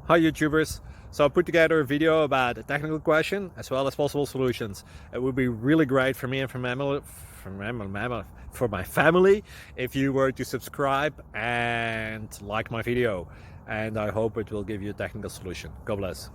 Hi YouTubers! So I put together a video about a technical question as well as possible solutions. It would be really great for me and for my family if you were to subscribe and like my video, and I hope it will give you a technical solution. God bless.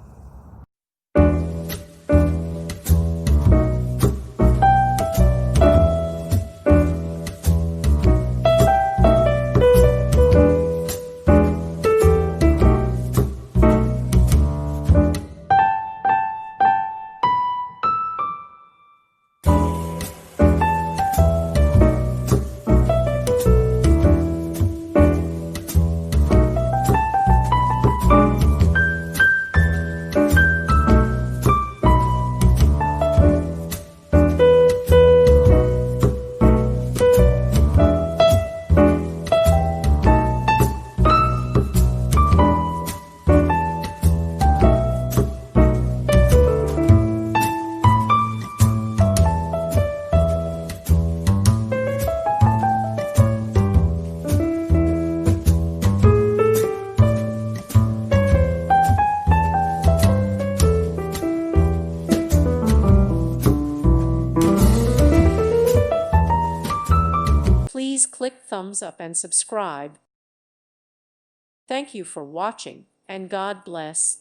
Please click thumbs up and subscribe. Thank you for watching, and God bless.